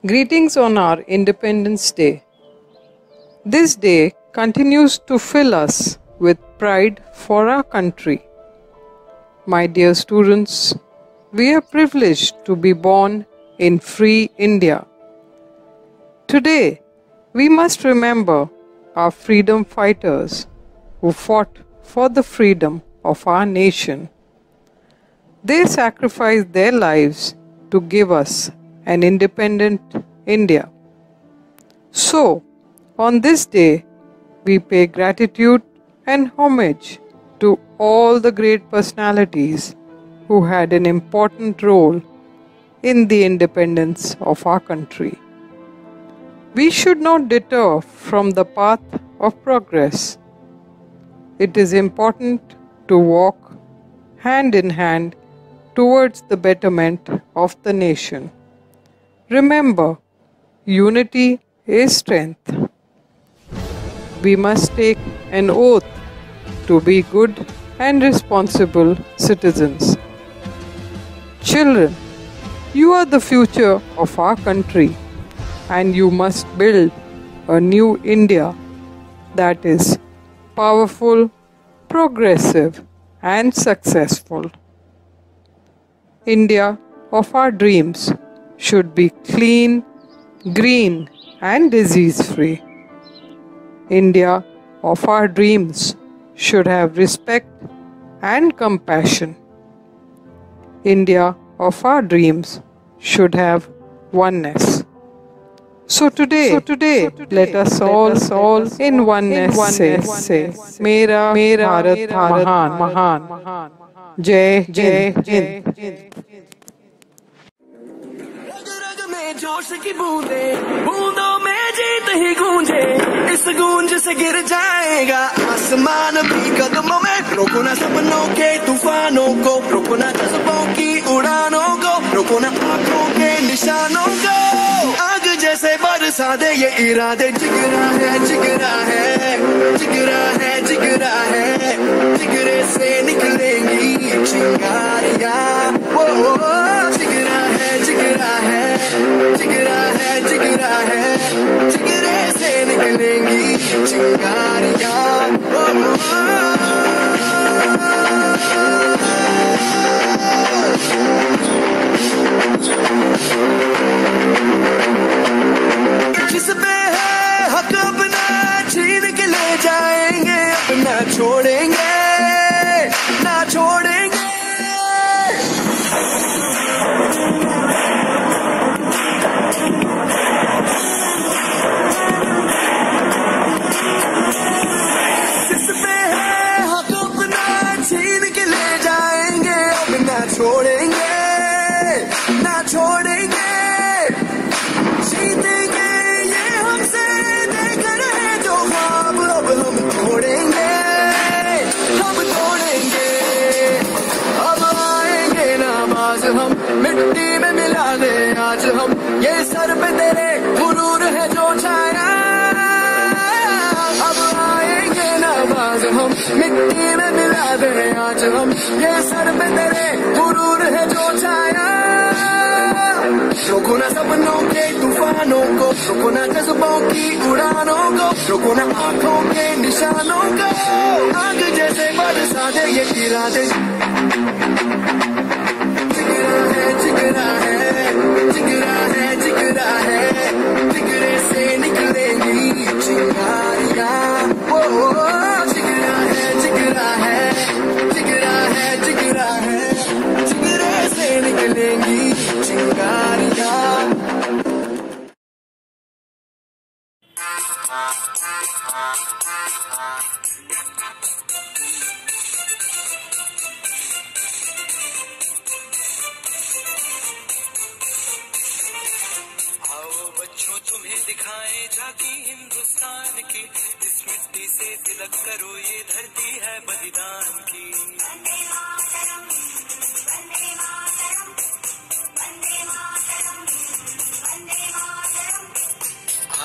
Greetings on our Independence Day. This day continues to fill us with pride for our country. My dear students, we are privileged to be born in free India. Today, we must remember our freedom fighters who fought for the freedom of our nation. They sacrificed their lives to give us an independent India. So, on this day, we pay gratitude and homage to all the great personalities who had an important role in the independence of our country. We should not deter from the path of progress. It is important to walk hand in hand towards the betterment of the nation. Remember, unity is strength. We must take an oath to be good and responsible citizens. Children, you are the future of our country, and you must build a new India that is powerful, progressive, and successful. India of our dreams should be clean, green, and disease-free. India of our dreams should have respect and compassion. India of our dreams should have oneness. So today, let us all in oneness say, Mera Bharat Mahan. Jai Hind. जोश की बूंदे बूंदों में जीत ही गूंजे इस गूंज से गिर जाएगा आसमान भी कदमों में रोको ना सपनों के तूफानों को रोको ना जज्बों की उड़ानों को रोको ना आंखों के निशानों को आग जैसे बरसा दे ये इरादे जिगरा है जिगरा है जिगरा है जिगरा है जिगरे से निकलेंगी चिंगारियां वो जिगरा है जिगरा है जिगरा है जिगरा है जिगरे से निकलेंगी चिंगारियां जिस पे है हक अपना छीन के ले जाएंगे अपना छोड़ेंगे ना छोड़ेंगे छोड़ेंगे ना छोड़ेंगे जीतेंगे ये हमसे देख रहे जो ख्वाब अब हम तोड़ेंगे अब आएंगे नामाज हम मिट्टी में मिला दे आज हम ये सर पे तेरे गुरूर है जो छाया अब आएंगे नामाज हम मिट्टी में मिला दे आज हम ये सर पे तेरे गुरूर है जो छाया रोको ना सपनों के तूफानों को रोको ना जज्बों की उड़ानों को रोको ना आंखों के निशानों को आग जैसे बरसा दे ये इरादे जिगरा है जिगरा है जिगरा है जिगरा है जिगरे से निकलेंगी चिंगारियां वो जिगरा है जिगरा है जिगरा है जिगरा है जिगरे से निकलेंगी चिंगारियां बच्चों तुम्हें दिखाए झांकी हिंदुस्तान की इस मिट्टी से तिलक करो ये धरती है बलिदान की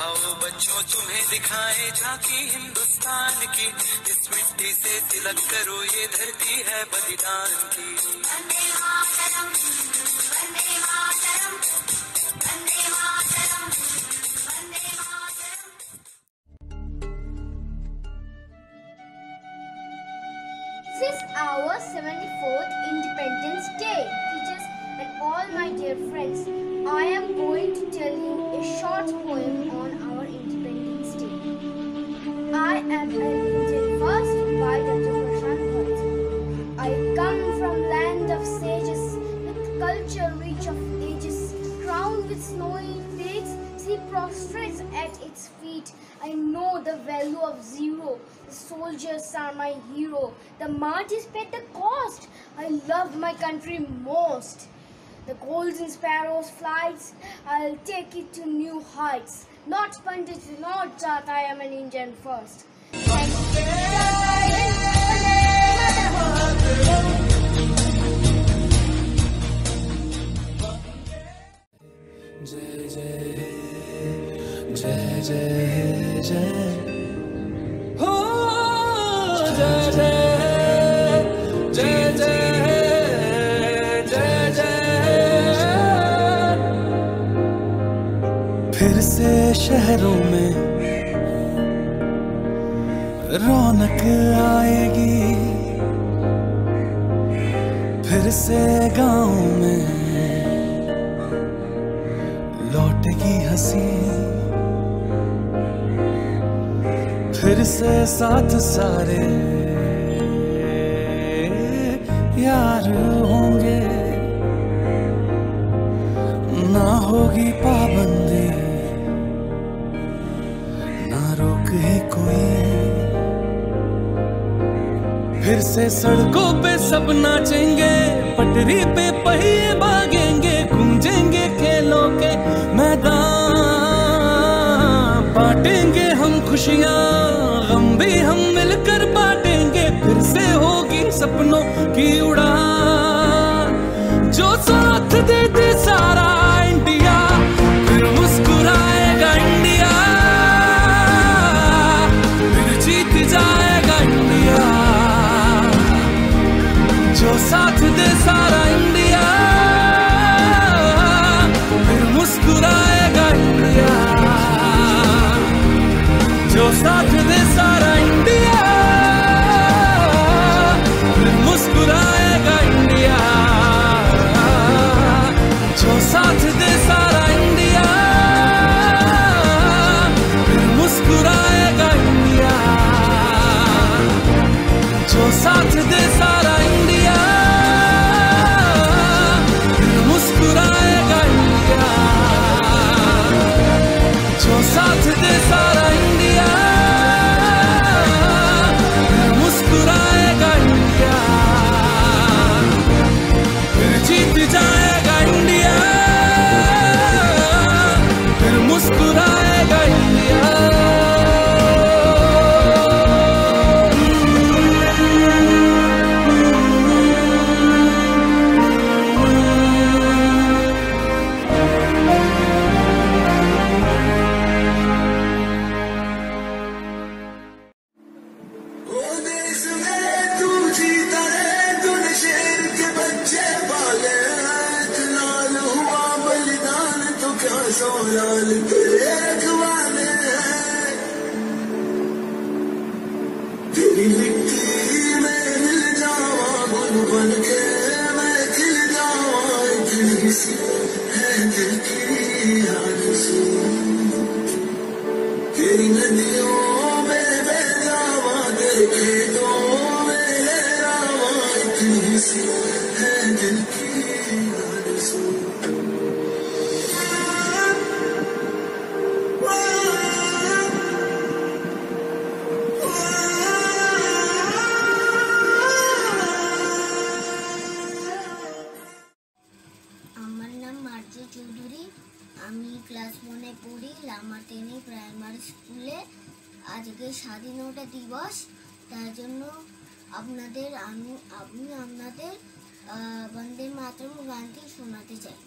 आओ बच्चों तुम्हें दिखाए झांकी हिंदुस्तान की इस मिट्टी से तिलक करो ये धरती है बलिदान की Vande Mataram Vande Mataram Vande Mataram Independence Day. Teachers and all my dear friends, I am going to tell you a short poem on our Independence Day. I am an Indian first by Dr. Prashant Bhatt. I come from land of sages, with culture rich of ages, crowned with snowy peaks, sea prostrates at its feet. I know the value of zero. The soldiers are my hero. The martyrs paid the cost. I love my country most. The golden sparrows flights, I'll take it to new heights. Not Pandit, not Jat, I am an Indian first. Thank फिर से शहरों में रौनक आएगी, फिर से गाँव में लौटेगी हंसी, फिर से साथ सारे यार होंगे, ना होगी पाबंदी, ना रोक ही कोई, फिर से सड़कों पे सब नाचेंगे, पटरी पे पहिए भागेंगे, गूंजेंगे खेलों के मैदान, बांटेंगे हम खुशियाँ, गम भी हम मिलकर बांटेंगे, फिर से होगी सपनों की उड़ान, जो साथ दे दे सारा इंडिया, फिर मुस्कुराएगा इंडिया, फिर जीत जाएगा इंडिया, जो साथ दे सारा इंडिया, फिर मुस्कुराएगा इंडिया, जो साथ दे सारा इंडिया, फिर मुस्कुराएगा इंडिया, जो साथ दे सारा इंडिया, फिर मुस्कुराएगा इंडिया, जो साथ दे सारा इंडिया, फिर मुस्कुराएगा इंडिया, जो साथ दे सारा इंडिया, फिर मुस्कुराएगा इंडिया, फिर जीत जाएगा इंडिया, फिर मुस्कुराएगा इंडिया। ক্লাস 1-এ পড়ি লামাতেনি প্রাইমারি স্কুলে। আজকে স্বাধীনতা দিবস, তার জন্য আমি আপনাদের বন্দে মাতরম গানটি শোনাতে চাই।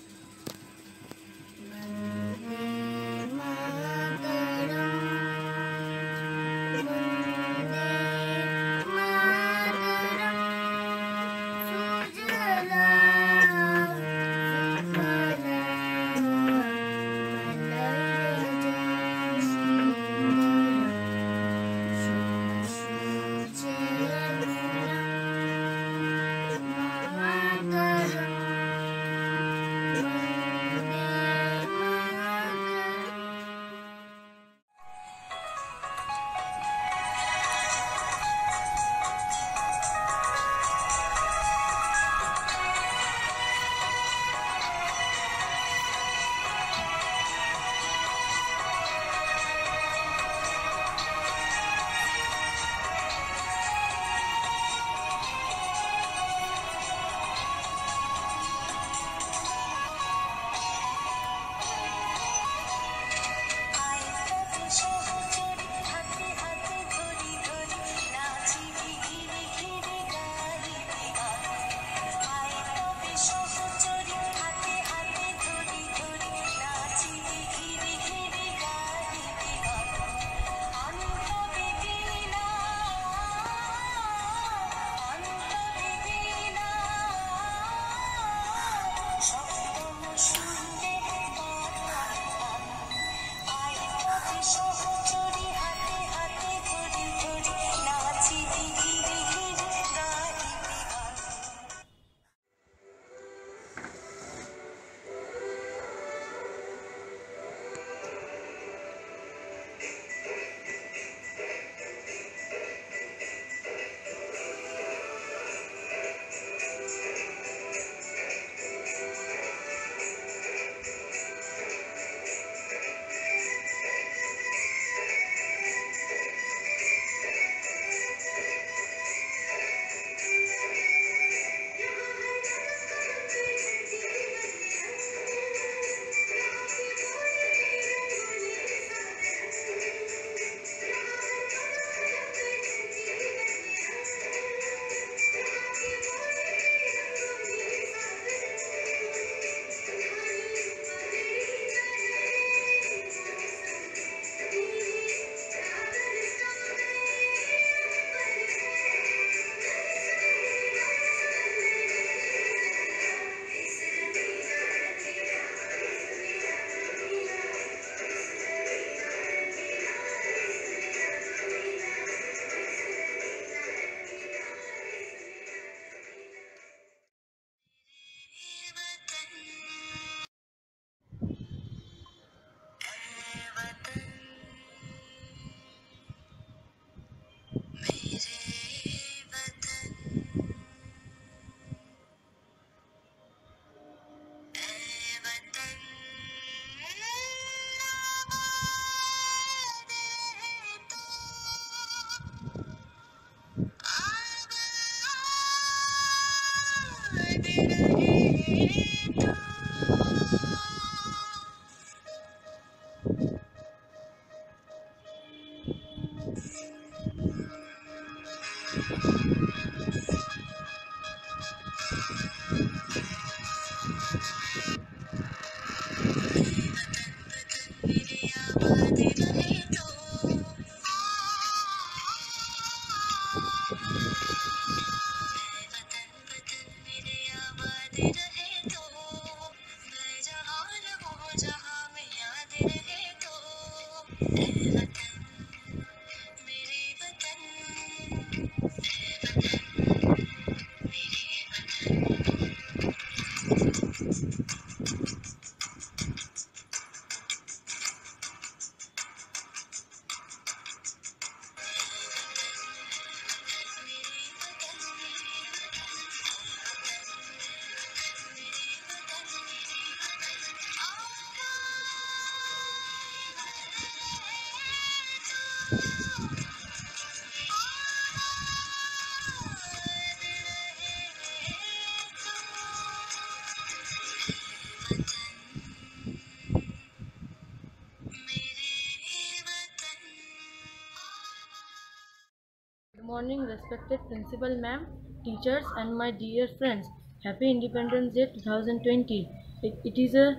Good morning, respected principal ma'am, teachers and my dear friends. Happy Independence Day 2020. It is a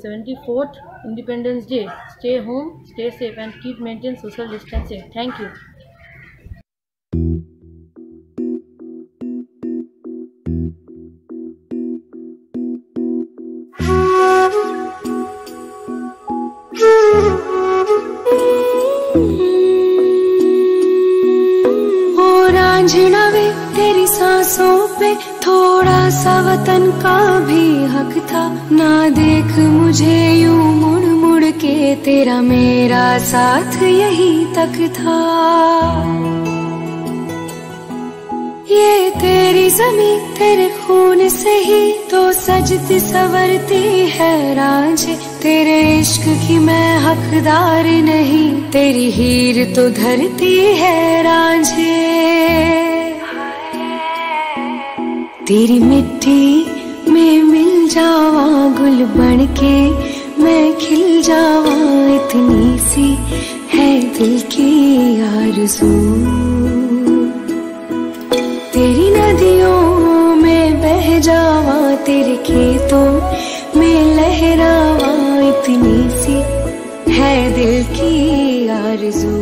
74th Independence Day. Stay home, stay safe and keep maintain social distancing. Thank you. वे तेरी सांसों पे थोड़ा सा वतन का भी हक था। ना देख मुझे यूं मुड़ मुड़ के, तेरा मेरा साथ यही तक था। ये तेरी ज़मीं तेरे खून से ही तो सजती संवरती है रांझे। तेरे इश्क की मैं हकदार नहीं, तेरी हीर तो धरती है रांझे। तेरी मिट्टी में मिल जावा गुल बन के, मैं खिल जावा इतनी सी है दिल की आरज़ू। तेरी नदियों में बह जावा, तेरे खेतों में लहरावा इतनी सी है दिल की आरज़ू।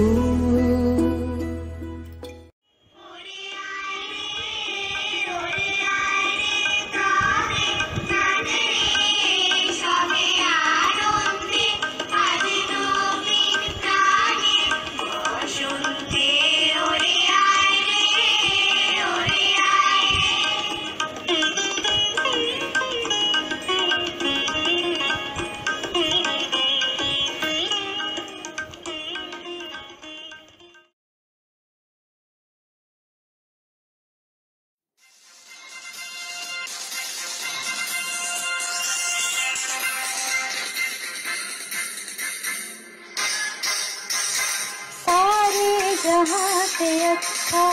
जहाँ से अच्छा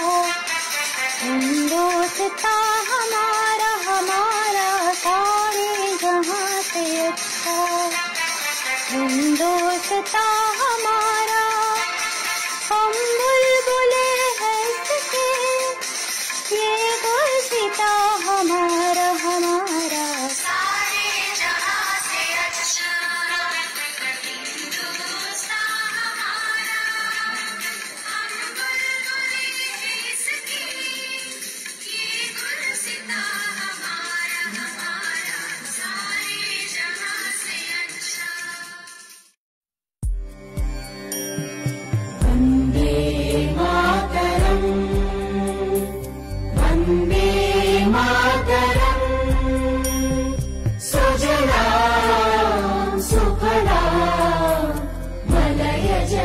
हिंदुस्ता हमारा हमारा, सारे जहाँ से अच्छा हिंदुस्ता हमारा। हम बुलबुले हैं इसके, ये गुलसिता हमारा हमारा। सारे जहाँ से अच्छा हिंदुस्ता हमारा,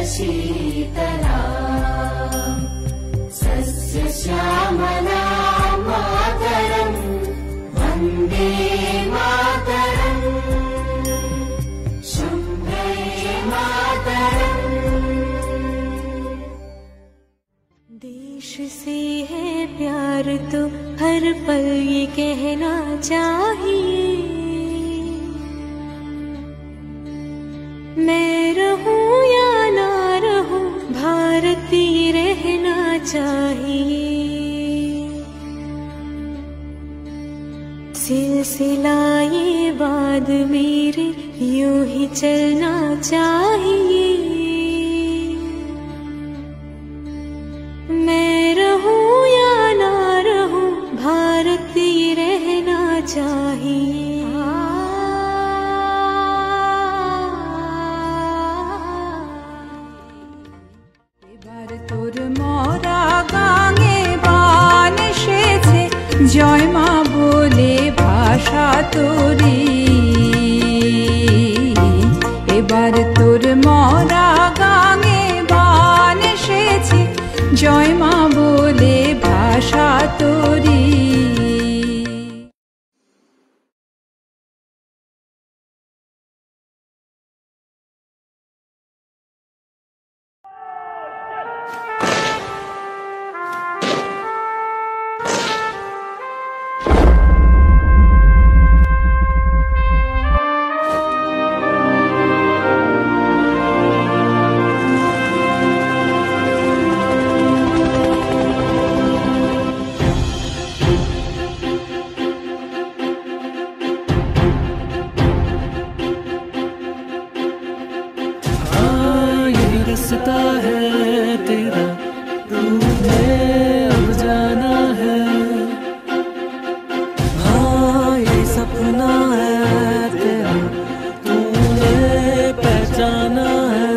शीतला सस्य श्यामला मातरं, वन्दे मातरं, शुभ्रे मातरं। देश से है प्यार तो हर पल ये कहना चाहिए। मैं रहूं या ना रहूं, भारतीय रहना चाहिए। सिलसिला ये बाद मेरे यूं ही चलना चाहिए। मैं रहूं या ना रहूं, भारतीय रहना चाहिए। এবার তোর মরা গাঙে বান এসেছে, জয় মা বলে ভাষা তোরি। এবার তোর মরা গাঙে বান এসেছে, জয় মা বলে ভাষা তোরি। रास्ता है तेरा, तूने अब जाना है। हाँ ये सपना है तेरा, तूने पहचाना है।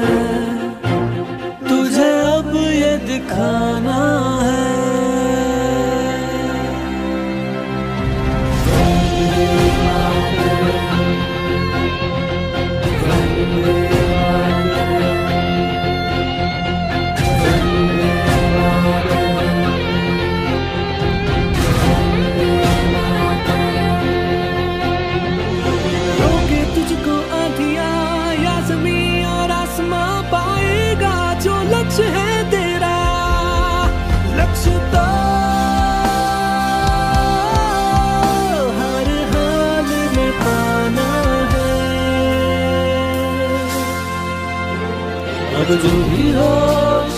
तुझे अब ये दिखाना है। लक्ष्य है तेरा, लक्ष्य तो हर हाल में पाना है। अब जो भी हो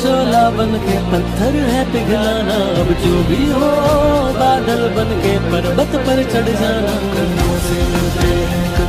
शोला बन के पत्थर है पिघलाना। अब जो भी हो बादल बन के पर्वत पर चढ़ जाना। कर्मों से मिलते हैं